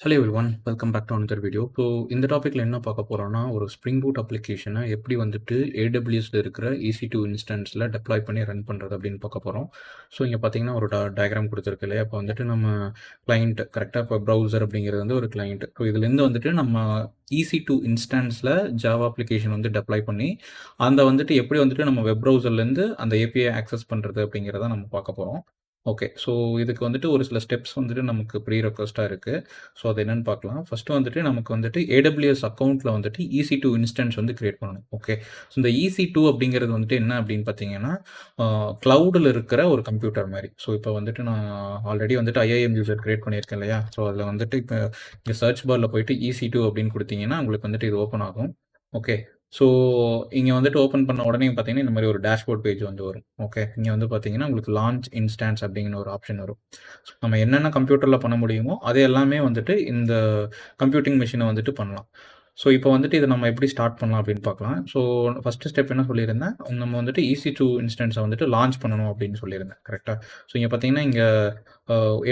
Hello everyone, welcome back to another video. So இந்த டாப்பிக்கில் என்ன பார்க்க போகிறோம்னா, ஒரு ஸ்ப்ரிங் பூட் அப்ளிகேஷனை எப்படி வந்துட்டு ஏடபிள்யூஎஸ்ல இருக்கிற EC2 இன்ஸ்டன்ஸில் டெப்ளாய் பண்ணி ரன் பண்ணுறது அப்படின்னு பார்க்க போகிறோம். ஸோ இங்கே பார்த்தீங்கன்னா ஒரு டயக்ராம் கொடுத்துருக்கு இல்லையா. இப்போ வந்துட்டு நம்ம கிளைண்ட் கரெக்டாக, இப்போ ப்ரௌசர் அப்படிங்கிறது வந்து ஒரு கிளைண்ட். ஸோ இதுலேருந்து வந்துட்டு நம்ம EC2 இன்ஸ்டன்ஸில் ஜாவா அப்ளிகேஷன் வந்து டெப்ளாய் பண்ணி அந்த வந்துட்டு எப்படி வந்துட்டு நம்ம வெப் ப்ரௌசர்லேருந்து அந்த ஏபிஐ ஆக்சஸ் பண்ணுறது அப்படிங்கிறத நம்ம பார்க்க போகிறோம். ஓகே. ஸோ இதுக்கு வந்துட்டு ஒரு சில ஸ்டெப்ஸ் வந்துட்டு நமக்கு ப்ரீ ரெக்வஸ்ட்டாக இருக்குது. ஸோ அது என்னன்னு பார்க்கலாம். ஃபர்ஸ்ட்டு வந்துட்டு நமக்கு வந்துட்டு AWS அக்கவுண்ட்டில் வந்துட்டு EC2 இன்ஸ்டன்ஸ் வந்து கிரியேட் பண்ணணும். ஓகே. ஸோ இந்த EC2 அப்படிங்கிறது வந்துட்டு என்ன அப்படின்னு பார்த்தீங்கன்னா, க்ளவுடில் இருக்கிற ஒரு கம்ப்யூட்டர் மாதிரி. ஸோ இப்போ வந்துட்டு நான் ஆல்ரெடி வந்துட்டு IIM யூசர் கிரியேட் பண்ணியிருக்கேன் இல்லையா. ஸோ அதில் வந்துட்டு இப்போ இங்கே சர்ச் பாரில் போயிட்டு EC2 அப்படின்னு கொடுத்தீங்கன்னா உங்களுக்கு வந்துட்டு இது ஓப்பன் ஆகும். ஓகே. ஸோ இங்கே வந்துட்டு ஓப்பன் பண்ண உடனே பார்த்தீங்கன்னா இந்த மாதிரி ஒரு டேஷ்போர்ட் பேஜ் வந்து வரும். ஓகே. இங்கே வந்து பார்த்தீங்கன்னா உங்களுக்கு லான்ச் இன்ஸ்டான்ஸ் அப்படிங்கிற ஒரு ஆப்ஷன் வரும். நம்ம என்னென்ன கம்ப்யூட்டரில் பண்ண முடியுமோ அது எல்லாமே வந்துட்டு இந்த கம்ப்யூட்டிங் மிஷினை வந்துட்டு பண்ணலாம். ஸோ இப்போ வந்துட்டு இதை நம்ம எப்படி ஸ்டார்ட் பண்ணலாம் அப்படின்னு பார்க்கலாம். ஸோ ஃபஸ்ட்டு ஸ்டெப் என்ன சொல்லியிருந்தேன், நம்ம வந்துட்டு EC2 இன்ஸ்டன்ஸை வந்துட்டு லான்ச் பண்ணணும் அப்படின்னு சொல்லியிருந்தேன். கரெக்டாக. ஸோ இங்கே பார்த்தீங்கன்னா இங்கே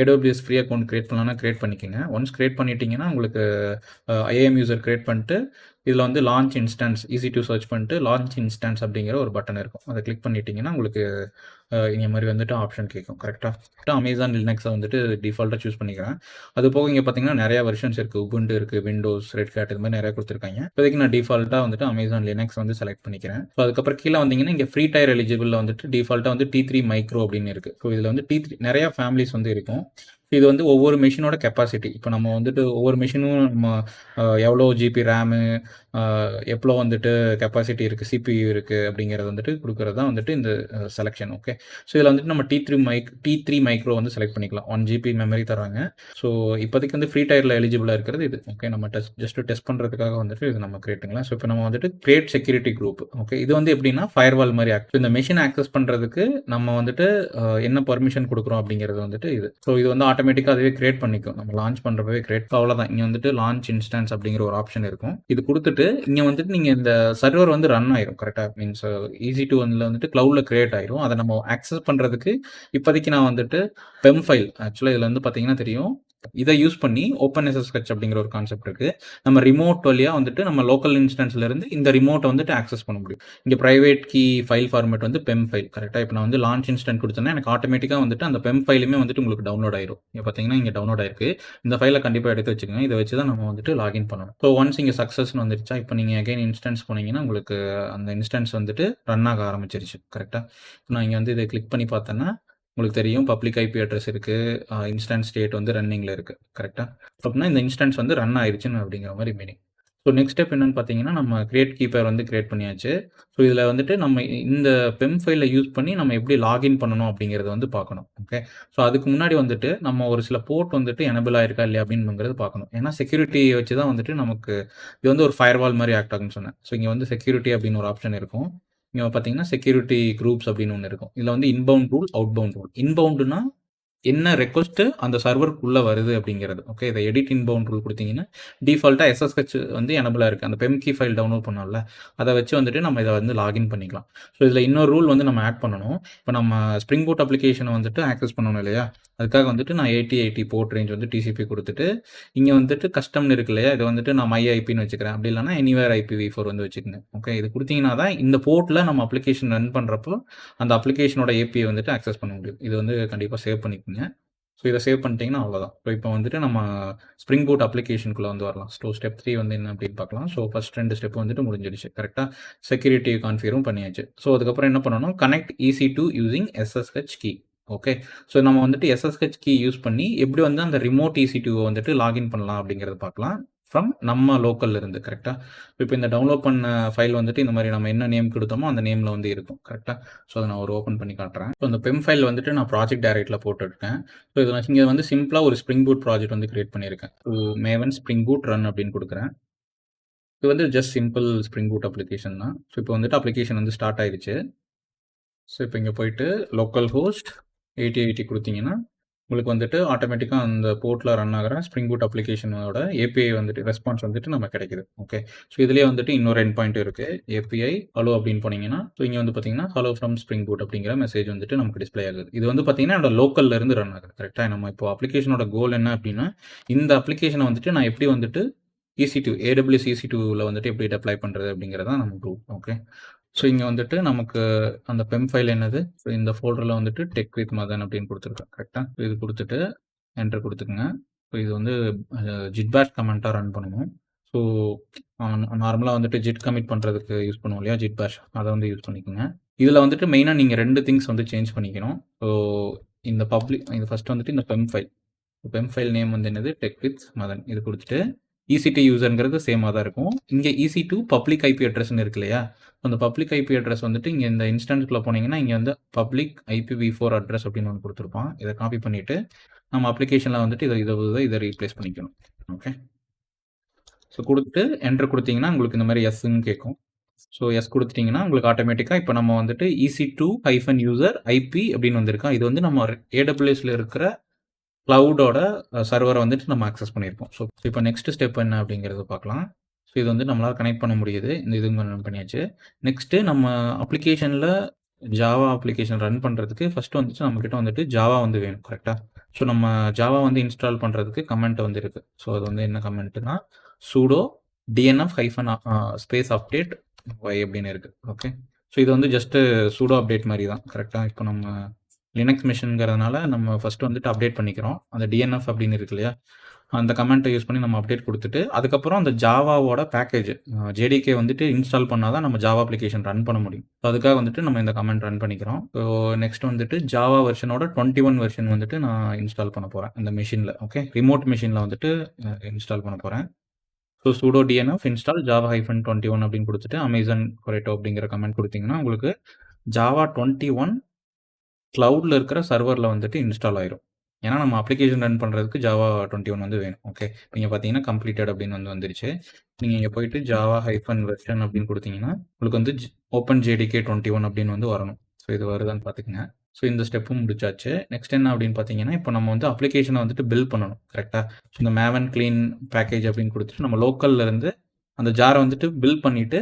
AWS ஃப்ரீ அக்கௌண்ட் கிரியேட் பண்ணலாம்னா கிரியேட் பண்ணிக்கோங்க. ஒன்ஸ் கிரியேட் பண்ணிட்டீங்கன்னா உங்களுக்கு IAM யூசர் கிரியேட் பண்ணிட்டு இதில் வந்து லான்ச் இன்ஸ்டான்ஸ் EC2 சர்ச் பண்ணிட்டு லான்ச் இன்ஸ்டான்ஸ் அப்படிங்கிற ஒரு பட்டன் இருக்கும். அதை கிளிக் பண்ணிட்டீங்கன்னா உங்களுக்கு இந்த மாதிரி வந்துட்டு ஆப்ஷன் கேட்கும். கரெக்டாக. அமேசான் லினக்ஸை வந்துட்டு டிஃபால்ட்டாக சூஸ் பண்ணிக்கிறேன். அது போக இங்கே பார்த்தீங்கன்னா நிறையா வெர்ஷன்ஸ் இருக்குது. உபுண்டு இருக்குது, விண்டோஸ், ரெட் ஹேட் இது மாதிரி நிறையா கொடுத்துருக்காங்க. இப்போதைக்கு நான் டிஃபால்ட்டாக வந்துட்டு அமேசான் லினக்ஸ் வந்து செலக்ட் பண்ணிக்கிறேன். ஸோ அதுக்கப்புறம் கீழே வந்தீங்கன்னா இங்கே ஃப்ரீ டயர் எலிஜிபிளில் வந்துட்டு டிஃபால்ட்டாக வந்து T3 மைக்ரோ அப்படின்னு இருக்குது. ஸோ இதில் வந்து T3 நிறையா ஃபேமிலிஸ் வந்து இருக்கும். இது வந்து ஒவ்வொரு மிஷினோட கெப்பாசிட்டி. இப்போ நம்ம வந்துட்டு ஒவ்வொரு மிஷினும் நம்ம எவ்வளோ ஜிபி ரேமு, எவ்வளோ வந்துட்டு கெப்பாசிட்டி இருக்குது, CPU இருக்குது அப்படிங்கிறது வந்துட்டு கொடுக்குறது தான் வந்துட்டு இந்த செலெக்ஷன். ஓகே. ஸோ இதில் வந்துட்டு நம்ம T3 மைக்ரோ வந்து செலக்ட் பண்ணிக்கலாம். 1 GB மெமரி தராங்க. ஸோ இப்போதைக்கு வந்து ஃப்ரீ டயரில் எலிஜிபிளாக இருக்கிறது இது. ஓகே. நம்ம டெஸ்ட் பண்ணுறதுக்காக வந்துட்டு இது நம்ம கிரியேட் பண்ணலாம். ஸோ இப்போ நம்ம வந்துட்டு கிரியேட் செக்யூரிட்டி குரூப். ஓகே. இது வந்து எப்படின்னா ஃபயர்வால் மாதிரி இந்த மெஷின் ஆக்சஸ் பண்ணுறதுக்கு நம்ம வந்துட்டு என்ன பர்மிஷன் கொடுக்குறோம் அப்படிங்கிறது வந்துட்டு இது. ஸோ இது வந்து ஆட்டோமேட்டிக்காக அதுவே கிரியேட் பண்ணிக்கும். நம்ம லான்ச் பண்ணுறப்பவே கிரியேட். அவ்வளோதான். இங்கே வந்துட்டு லான்ச் இன்ஸ்டான்ஸ் அப்படிங்கிற ஒரு ஆப்ஷன் இருக்கும். இது கொடுத்துட்டு இங்கே வந்துட்டு நீங்கள் இந்த சர்வர் வந்து ரன் ஆயிரும். கரெக்டாக. மீன்ஸ் EC2 வந்துட்டு க்ளவுடில் கிரியேட் ஆயிரும். அதை நம்ம ஆக்சஸ் பண்ணுறதுக்கு இப்போதைக்கு நான் வந்துட்டு பெம் ஃபைல், ஆக்சுவலாக இதில் வந்து பார்த்தீங்கன்னா தெரியும், இதை யூஸ் பண்ணி OpenSSH அப்படிங்கிற ஒரு கான்செப்ட் இருக்குது. நம்ம ரிமோட் வழியாக வந்துட்டு நம்ம லோக்கல் இன்ஸ்டன்ஸ்லேருந்து இந்த ரிமோட்டை வந்துட்டு ஆக்சஸ் பண்ண முடியும். இங்கே ப்ரைவேட் கீ ஃபைல் ஃபார்மேட் வந்து பெம் ஃபைல். கரெக்டாக. இப்போ நான் வந்து லான்ச் இன்ஸ்டன்ட் கொடுத்தேன்னா எனக்கு ஆட்டோமேட்டிக்காக வந்துட்டு அந்த பெம் ஃபைலுமே வந்துட்டு உங்களுக்கு டவுன்லோட் ஆயிரும். இங்கே பார்த்தீங்கன்னா இங்கே டவுன்லோட் ஆயிருக்கு. இந்த ஃபைலை கண்டிப்பாக எடுத்து வச்சுக்கோங்க. இதை வச்சு தான் நம்ம வந்துட்டு லாகின் பண்ணணும். ஸோ ஒன்ஸ் இங்கே சக்ஸஸ்னு வந்துருச்சா, இப்போ நீங்கள் அகைன் இன்ஸ்டன்ஸ் போனீங்கன்னா உங்களுக்கு அந்த இன்ஸ்டன்ஸ் வந்துட்டு ரன் ஆக ஆரம்பிச்சிருச்சு. கரெக்டாக. நான் இங்கே வந்து இதை கிளிக் பண்ணி பார்த்தேன்னா உங்களுக்கு தெரியும் பப்ளிக் IP அட்ரஸ் இருக்குது, இன்ஸ்டன்ஸ் ஸ்டேட் வந்து ரன்னிங்கில் இருக்குது. கரெக்டாக. அப்படின்னா இந்த இன்ஸ்டன்ஸ் வந்து ரன் ஆயிடுச்சுன்னு அப்படிங்கிற மாதிரி மீனிங். ஸோ நெக்ஸ்ட் ஸ்டெப் என்னன்னு பார்த்தீங்கன்னா, நம்ம கிரியேட் கீப்பர் வந்து கிரியேட் பண்ணியாச்சு. ஸோ இதில் வந்துட்டு நம்ம இந்த பெம் ஃபைலை யூஸ் பண்ணி நம்ம எப்படி லாகின் பண்ணணும் அப்படிங்கிறத வந்து பார்க்கணும். ஓகே. ஸோ அதுக்கு முன்னாடி வந்துட்டு நம்ம ஒரு சில போர்ட் வந்துட்டு எனபிள் ஆயிருக்கா இல்லையா அப்படிங்கிறது பார்க்கணும். ஏன்னா செக்யூரிட்டியை வச்சு தான் வந்துட்டு நமக்கு இது வந்து ஒரு ஃபயர்வால் மாதிரி ஆக்ட் ஆகும்னு சொன்னேன். ஸோ இங்கே வந்து செக்யூரிட்டி அப்படின்னு ஒரு ஆப்ஷன் இருக்கும். இங்கே பார்த்தீங்கன்னா செக்யூரிட்டி குரூப்ஸ் அப்படின்னு ஒன்று இருக்கும். இதில் வந்து இன்பவுண்ட் ரூல், அவுட்பவுண்ட் ரூல். இன்பவுண்டுனா என்ன ரெக்வஸ்ட்டு அந்த சர்வருக்குள்ளே வருது அப்படிங்கிறது. ஓகே. இதை எடிட் இன்பவுண்ட் ரூல் கொடுத்தீங்கன்னா டிஃபால்ட்டாக SSH வந்து எனபிளாக இருக்குது. அந்த பெம் கீ ஃபைல் டவுன்லோட் பண்ணோம்ல, அதை வச்சு வந்துட்டு நம்ம இதை வந்து லாகின் பண்ணிக்கலாம். ஸோ இதில் இன்னொரு ரூல் வந்து நம்ம ஆட் பண்ணணும். இப்போ நம்ம ஸ்ப்ரிங் பூட் அப்ளிகேஷனை வந்துட்டு ஆக்சஸ் பண்ணணும் இல்லையா, அதுக்காக வந்துட்டு நான் 8080 போர்ட் ரேஞ்ச் வந்து TCP கொடுத்துட்டு இங்கே வந்துட்டு கஸ்டம்னு இருக்கு இல்லையா, இதை வந்துட்டு நான் மை ஐபின்னு வச்சுக்கிறேன். அப்படி இல்லைனா எனிவேர் IPv4 வந்து வச்சுக்கோங்க. ஓகே. இது கொடுத்தீங்கன்னா தான் இந்த போர்ட்டில் நம்ம அப்ளிகேஷன் ரன் பண்ணுறப்போ அந்த அப்ளிகேஷனோட API வந்துட்டு ஆக்சஸ் பண்ண முடியும். இது வந்து கண்டிப்பாக சேவ் பண்ணிக்கோங்க. ஸோ இதை சேவ் பண்ணிட்டீங்கன்னா அவ்வளோதான். ஸோ இப்போ வந்துட்டு நம்ம ஸ்ப்ரிங் பூட் அப்ளிகேஷனுக்குள்ளே வந்து வரலாம். ஸோ ஸ்டெப் 3 வந்து என்ன அப்படின்னு பார்க்கலாம். ஸோ ஃபர்ஸ்ட் 2 ஸ்டெப் வந்துட்டு முடிஞ்சிடுச்சு. கரெக்டாக. செக்யூரிட்டி கான்ஃபிகரும் பண்ணியாச்சு. ஸோ அதுக்கப்புறம் என்ன பண்ணணும், connect EC2 using SSH key. Okay. So நம்ம வந்துட்டு SSH கீ யூஸ் பண்ணி எப்படி வந்து அந்த ரிமோட் EC2 வந்துட்டு லாகின் பண்ணலாம் அப்படிங்கிறத பார்க்கலாம். ஃப்ரம் நம்ம லோக்கல்ல இருந்து. கரெக்டாக. இப்போ இந்த டவுன்லோட் பண்ண ஃபைல் வந்துட்டு இந்த மாதிரி நம்ம என்ன நேம் கொடுத்தோமோ அந்த நேமில் வந்து இருக்கும். கரெக்டாக. ஸோ அதை நான் ஒரு ஓப்பன் பண்ணி காட்டுறேன். ஸோ இந்த பெம் ஃபைல் வந்துட்டு நான் ப்ராஜெக்ட் டைரக்டில் போட்டுருக்கேன். ஸோ இதில் இங்கே வந்து சிம்பிளாக ஒரு ஸ்ப்ரிங் பூட் ப்ராஜெக்ட் வந்து கிரியேட் பண்ணியிருக்கேன். So Maven spring boot run அப்படின்னு கொடுக்குறேன். இது வந்து just simple spring boot application தான். ஸோ இப்போ வந்துட்டு அப்ளிகேஷன் வந்து ஸ்டார்ட் ஆயிடுச்சு. ஸோ இப்போ இங்கே போயிட்டு லோக்கல் ஹோஸ்ட் 8080 கொடுத்தீங்கன்னா உங்களுக்கு வந்துட்டு ஆட்டோமேட்டிக்கா அந்த போர்ட்ல ரன் ஆகுற ஸ்ப்ரிங் பூட் அப்ளிகேஷனோட ஏபிஐ வந்துட்டு ரெஸ்பான்ஸ் வந்துட்டு நமக்கு கிடைக்குது. ஓகே. ஸோ இதுலயே வந்துட்டு இன்னொரு எண்ட் பாயிண்ட் இருக்கு. ஏபிஐ ஹலோ அப்படின்னு போனீங்கன்னா, ஸோ இங்க வந்து பார்த்தீங்கன்னா, ஹலோ ஃப்ரம் ஸ்ப்ரிங் பூட் அப்படிங்கிற மெசேஜ் வந்துட்டு நமக்கு டிஸ்ப்ளே ஆகுது. இது வந்து பார்த்தீங்கன்னா, என்னோட லோக்கல்ல இருந்து ரன் ஆகுது. கரெக்ட்டா? நம்ம இப்போ அப்ளிகேஷனோட கோல் என்ன அப்படின்னா, இந்த அப்ளிகேஷன வந்துட்டு நான் எப்படி வந்துட்டு EC2 AWS EC2ல வந்துட்டு எப்படி டெப்ளாய் பண்றது அப்படிங்கிறது தான் நம்ம குரூப். ஓகே. ஸோ இங்க வந்துட்டு நமக்கு அந்த பெம் ஃபைல் என்னது? ஸோ இந்த ஃபோல்டர்ல வந்துட்டு டெக் வித் மதன் அப்படின்னு குடுத்துருக்கேன். கரெக்ட்டா? இது குடுத்துட்டு என்டர் குடுத்துக்கங்க. ஸோ இது வந்து ஜிட் பேஷ் கமாண்டா ரன் பண்ணணும். ஸோ நார்மலா வந்துட்டு ஜிட் கமிட் பண்றதுக்கு யூஸ் பண்ணுவோம் இல்லையா? ஜிட் பேஷ் அத வந்து யூஸ் பண்ணிக்கங்க. இதுல வந்துட்டு மெயினா நீங்க 2 திங்ஸ் வந்து சேஞ்ச் பண்ணிக்கணும். ஸோ இந்த இது ஃபர்ஸ்ட் வந்துட்டு இந்த PEM file. PEM file name வந்து என்னது? Tech with Madan. இது குடுத்துட்டு EC2 யூசர்ங்கிறது சேமா தான் இருக்கும். இங்க EC2 பப்ளிக் ஐபி அட்ரஸ்ன்னு இருக்கு இல்லையா? அந்த பப்ளிக் ஐபி அட்ரஸ் வந்துட்டு இங்க இந்த இன்ஸ்டன்ஸ்குள்ள போனீங்கன்னா, இங்க வந்து பப்ளிக் IPv4 அட்ரஸ் அப்படின்னு ஒண்ணு குடுத்திருப்பான். இத காப்பி பண்ணிட்டு, நம்ம அப்ளிகேஷன்ல வந்துட்டு இத ரீப்ளேஸ் பண்ணிக்கணும். ஓகே. ஸோ குடுத்துட்டு என்டர் குடுத்தீங்கன்னா, உங்களுக்கு இந்த மாரி எஸ்ன்னு கேட்கும். ஸோ எஸ் குடுத்துட்டீங்கன்னா, உங்களுக்கு ஆட்டோமேட்டிக்கா இப்ப நம்ம வந்துட்டு EC2-user IP அப்படின்னு வந்திருக்கா. இது வந்து நம்ம AWSல இருக்கிற கிளவுடோட சர்வர வந்துட்டு நம்ம அக்சஸ் பண்ணியிருக்கோம். ஸோ இப்போ நெக்ஸ்ட் ஸ்டெப் என்ன அப்படிங்கிறத பார்க்கலாம். ஸோ இது வந்து நம்மளால கனெக்ட் பண்ண முடியுது. இந்த இது ரன் பண்ணியாச்சு. நெக்ஸ்ட்டு நம்ம அப்ளிகேஷன்ல ஜாவா அப்ளிகேஷன் ரன் பண்றதுக்கு ஃபர்ஸ்ட் வந்துட்டு நம்மகிட்ட வந்துட்டு ஜாவா வந்து வேணும். கரெக்ட்டா? ஸோ நம்ம ஜாவா வந்து இன்ஸ்டால் பண்றதுக்கு கமெண்ட் வந்து இருக்கு. ஸோ அது வந்து என்ன கமெண்ட்னா sudo dnf hyphen space update y அப்படின்னு இருக்கு. ஓகே. ஸோ இது வந்து ஜஸ்ட் sudo அப்டேட் மாரி தான். கரெக்ட்டா? இப்போ நம்ம லினக்ஸ் மெஷின்ங்கிறதுனால நம்ம ஃபர்ஸ்ட் வந்துட்டு அப்டேட் பண்ணிக்கிறோம். அந்த DNF அப்படின்னு இருக்கு இல்லையா? அந்த கமாண்ட யூஸ் பண்ணி நம்ம அப்டேட் குடுத்துட்டு, அதுக்கப்புறம் அந்த ஜாவாவோட பேக்கேஜ் JDK வந்துட்டு இன்ஸ்டால் பண்ணா தான் நம்ம ஜாவா அப்ளிகேஷன் ரன் பண்ண முடியும். அதுக்காக வந்துட்டு நம்ம இந்த கமாண்ட் ரன் பண்ணிக்கிறோம். ஸோ நெக்ஸ்ட் வந்துட்டு ஜாவா வெர்ஷனோட 21 வெர்ஷன் வந்துட்டு நான் இன்ஸ்டால் பண்ண போறேன். இந்த மெஷின்ல. ஓகே. ரிமோட் மெஷின்ல வந்துட்டு இன்ஸ்டால் பண்ண போறேன். So sudo dnf install java-21 அப்படின்னு குடுத்துட்டு, அமேசான் கொரேட்டோ அப்படிங்கிற கமாண்ட் குடுத்தீங்கன்னா, உங்களுக்கு ஜாவா 21 கிளவுட்ல இருக்கிற சர்வர்ல வந்துட்டு இன்ஸ்டால் ஆயிரும். ஏன்னா, நம்ம அப்ளிகேஷன் ரன் பண்றதுக்கு ஜாவா 21 வந்து வேணும். ஓகே. நீங்க பார்த்தீங்கன்னா, கம்ப்ளீட்டட் அப்படின்னு வந்து வந்துருச்சு. நீங்க இங்க போயிட்டு ஜாவா ஹைஃபன் வெர்ஷன் அப்படின்னு குடுத்தீங்கன்னா, உங்களுக்கு வந்து ஓப்பன் JDK 21 அப்படின்னு வந்து வரணும். ஸோ இது வருதான்னு பார்த்துக்கங்க. ஸோ இந்த ஸ்டெப்பும் முடிச்சாச்சு. நெக்ஸ்ட் என்ன அப்படின்னு பார்த்தீங்கன்னா, இப்போ நம்ம வந்து அப்ளிகேஷன வந்துட்டு பில்ட் பண்ணணும். கரெக்ட்டா? ஸோ இந்த maven clean பேக்கேஜ் அப்படின்னு குடுத்துட்டு, நம்ம லோக்கல்ல இருந்து அந்த ஜார வந்துட்டு பில்ட் பண்ணிட்டு,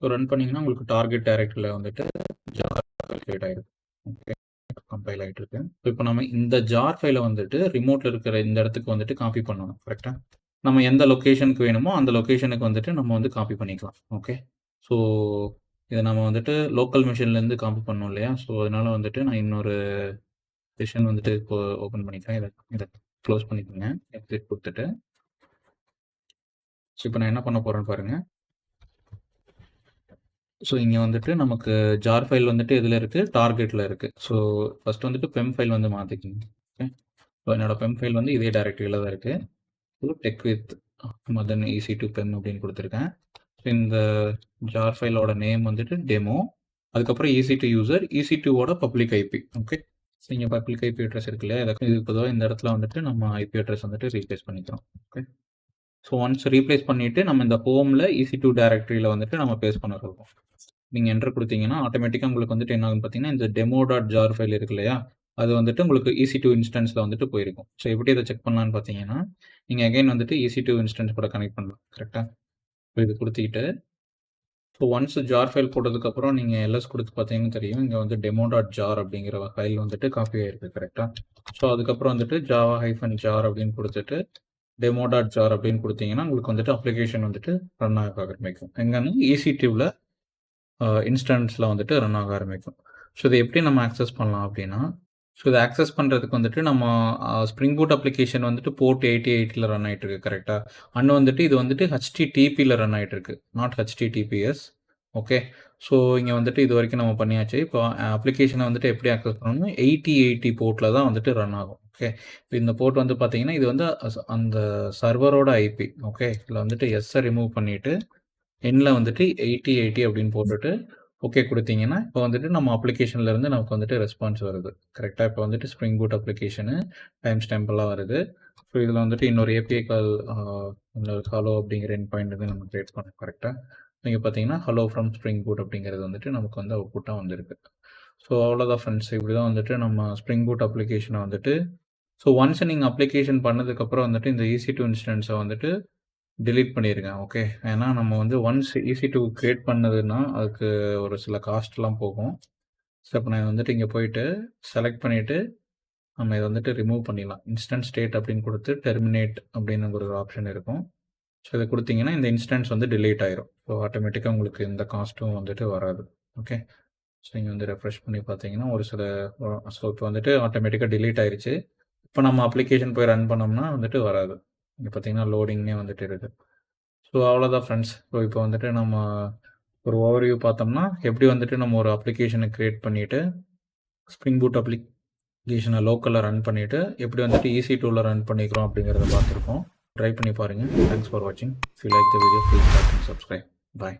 ரன் பண்ணீங்கன்னா, உங்களுக்கு டார்கெட் டைரக்டரில வந்துட்டு ஜார் கிரியேட் ஆயிரும். ஓகே. கம்பைல் ஆயிட்டு இருக்கு. இப்போ நம்ம இந்த ஜார் ஃபைல வந்துட்டு ரிமோட்ல இருக்கிற இந்த இடத்துக்கு வந்துட்டு காப்பி பண்ணணும். கரெக்ட்டா? நம்ம எந்த லொகேஷனுக்கு வேணுமோ, அந்த லொகேஷனுக்கு வந்துட்டு நம்ம வந்து காப்பி பண்ணிக்கலாம். ஓகே. ஸோ இத நம்ம வந்துட்டு லோக்கல் மெஷின்லேருந்து காப்பி பண்ணோம் இல்லையா? ஸோ அதனால வந்துட்டு நான் இன்னொரு செஷன் வந்துட்டு இப்போ ஓப்பன் பண்ணிக்கிறேன். இத க்ளோஸ் பண்ணிக்கோங்க. எக்ஸிட் குடுத்துட்டு. ஸோ இப்போ நான் என்ன பண்ண போறேன்னு பாருங்க. ஸோ இங்க வந்துட்டு நமக்கு ஜார் ஃபைல் வந்துட்டு எதுல இருக்கு? டார்கெட்ல இருக்கு. ஸோ ஃபர்ஸ்ட் வந்துட்டு பெம் ஃபைல் வந்து மாத்திக்கங்க. ஓகே. ஸோ என்னோட பெம் ஃபைல் வந்து இதே டைரக்டரியில தான் இருக்கு. டெக் வித் மதன் EC2 பெம் அப்படின்னு குடுத்துருக்கேன். இந்த ஜார் ஃபைலோட நேம் வந்துட்டு டெமோ. அதுக்கப்புறம் EC2 யூசர், EC2வோட பப்ளிக் ஐபி. ஓகே. ஸோ இங்க பப்ளிக் ஐபி அட்ரஸ் இருக்கு இல்லையா? இதுக்கு பொதுவா இந்த இடத்துல வந்துட்டு நம்ம ஐபி அட்ரஸ் வந்துட்டு ரீப்ளேஸ் பண்ணிக்கிறோம். ஓகே. ஸோ ஒன்ஸ் ரீப்ளேஸ் பண்ணிட்டு நம்ம இந்த ஹோம்ல EC2 டைரக்டரியில வந்துட்டு நம்ம பேஸ்ட் பண்ண சொல்றோம். நீங்க என்டர் குடுத்தீங்கன்னா, ஆட்டோமேட்டிக்கா உங்களுக்கு வந்துட்டு என்ன ஆகும்னு பார்த்தீங்கன்னா, இந்த demo.jar ஃபைல் இருக்கு இல்லையா? அது வந்துட்டு உங்களுக்கு EC2 இன்ஸ்டன்ஸ்ல வந்துட்டு போயிருக்கும். ஸோ எப்படி இத செக் பண்ணலான்னு பார்த்தீங்கன்னா, நீங்க அகைன் வந்துட்டு EC2 இன்ஸ்டன்ஸ் கூட கனெக்ட் பண்ணலாம். கரெக்ட்டா? இது குடுத்துக்கிட்டு, ஸோ ஒன்ஸ் ஜார் ஃபைல் போட்டதுக்கப்புறம் நீங்க எல்எஸ் குடுத்து பார்த்தீங்கன்னா தெரியும். இங்க வந்து demo.jar அப்படிங்கிற ஃபைல் வந்துட்டு காப்பி ஆயிருக்கு. கரெக்ட்டா? ஸோ அதுக்கப்புறம் வந்துட்டு java-jar அப்படின்னு குடுத்துட்டு, demo.jar அப்படின்னு குடுத்தீங்கன்னா, உங்களுக்கு வந்துட்டு அப்ளிகேஷன் வந்துட்டு ரன் ஆக ஆரம்பிக்கும். எங்கன்னா EC2ல இன்ஸ்டன்ஸ்ல வந்துட்டு ரன் ஆக ஆரம்பிக்கும். ஸோ இத எப்படி நம்ம ஆக்சஸ் பண்ணலாம் அப்படின்னா, ஸோ இத ஆக்சஸ் பண்றதுக்கு வந்துட்டு நம்ம ஸ்ப்ரிங் பூட் அப்ளிகேஷன் வந்துட்டு போர்ட் 8080ல ரன் ஆயிட்டு இருக்கு. கரெக்ட்டா? அண்ட் வந்துட்டு இது வந்துட்டு HTTPல ரன் ஆயிட்டு இருக்கு. Not HTTPS. ஓகே. ஸோ இங்க வந்துட்டு இதுவரைக்கும் நம்ம பண்ணியாச்சு. இப்போ அப்ளிகேஷன வந்துட்டு எப்படி ஆக்சஸ் பண்ணணும்னா 8080 போர்ட்ல தான் வந்துட்டு ரன் ஆகும். ஓகே. இந்த போர்ட் வந்து பார்த்தீங்கன்னா, இது வந்து அந்த சர்வரோட ஐபி. ஓகே. இதுல வந்துட்டு எஸ்ஸ ரிமூவ் பண்ணிட்டு எண்ட்ல வந்துட்டு 8080 அப்படின்னு போட்டுட்டு, ஓகே குடுத்தீங்கன்னா, இப்போ வந்துட்டு நம்ம அப்ளிகேஷன்ல இருந்து நமக்கு வந்துட்டு ரெஸ்பான்ஸ் வருது. கரெக்ட்டா? இப்போ வந்துட்டு spring boot application time stamp எல்லாம் வருது. ஸோ இதில வந்துட்டு இன்னொரு API கால் இன்னொரு ஹலோ அப்படிங்கிற எண்ட் பாயிண்ட் வந்து நம்ம கிரியேட் பண்ணோம். கரெக்ட்டா? நீங்க பார்த்தீங்கன்னா, ஹலோ ஃப்ரம் ஸ்ப்ரிங் பூட் அப்படிங்கிறது வந்துட்டு நமக்கு வந்து அவுட்புட்டா வந்திருக்கு. ஸோ அவ்வளோதான் ஃப்ரெண்ட்ஸ். இப்படி தான் வந்துட்டு நம்ம ஸ்ப்ரிங் பூட் அப்ளிகேஷன வந்துட்டு ஸோ ஒன்ஸ் நீங்க அப்ளிகேஷன் பண்ணதுக்கப்புறம் வந்துட்டு இந்த EC2 இன்ஸ்டன்ஸ வந்துட்டு டெலீட் பண்ணிருங்க. ஓகே. ஏன்னா நம்ம வந்து ஒன்ஸ் EC2 கிரியேட் பண்ணதுன்னா, அதுக்கு ஒரு சில காஸ்ட்லாம் போகும். ஸோ இப்ப நான் வந்துட்டு இங்க போயிட்டு செலக்ட் பண்ணிட்டு, நம்ம இத வந்துட்டு ரிமூவ் பண்ணிடலாம். இன்ஸ்டன்ஸ் ஸ்டேட் அப்படின்னு குடுத்து டெர்மினேட் அப்படின்னு ஒரு ஆப்ஷன் இருக்கும். ஸோ இத குடுத்தீங்கன்னா, இந்த இன்ஸ்டன்ஸ் வந்து டிலீட் ஆயிரும். ஸோ ஆட்டோமேட்டிக்கா உங்களுக்கு எந்த காஸ்ட்டும் வந்துட்டு வராது. ஓகே. ஸோ இங்க வந்து ரெஃப்ரெஷ் பண்ணி பார்த்தீங்கன்னா, ஒரு சில ஸோ இப்போ வந்துட்டு ஆட்டோமேட்டிக்கா டிலீட் ஆயிருச்சு. இப்ப நம்ம அப்ளிகேஷன் போய் ரன் பண்ணோம்னா வந்துட்டு வராது. இங்க பார்த்தீங்கன்னா, லோடிங்னே வந்துட்டு இருக்கு. ஸோ அவ்வளோதான் ஃப்ரெண்ட்ஸ். ஸோ இப்போ வந்துட்டு நம்ம ஒரு ஓவர்வியூ பார்த்தோம்னா, எப்படி வந்துட்டு நம்ம ஒரு அப்ளிகேஷன கிரியேட் பண்ணிட்டு, ஸ்ப்ரிங் பூட் அப்ளிகேஷன லோக்கல்ல ரன் பண்ணிட்டு, எப்படி வந்துட்டு EC2ல ரன் பண்ணிக்கிறோம் அப்படிங்கிறத பார்த்துருக்கோம். ட்ரை பண்ணி பாருங்க. தேங்க்ஸ் ஃபார் வாட்சிங். If you like the video please like and subscribe. Bye.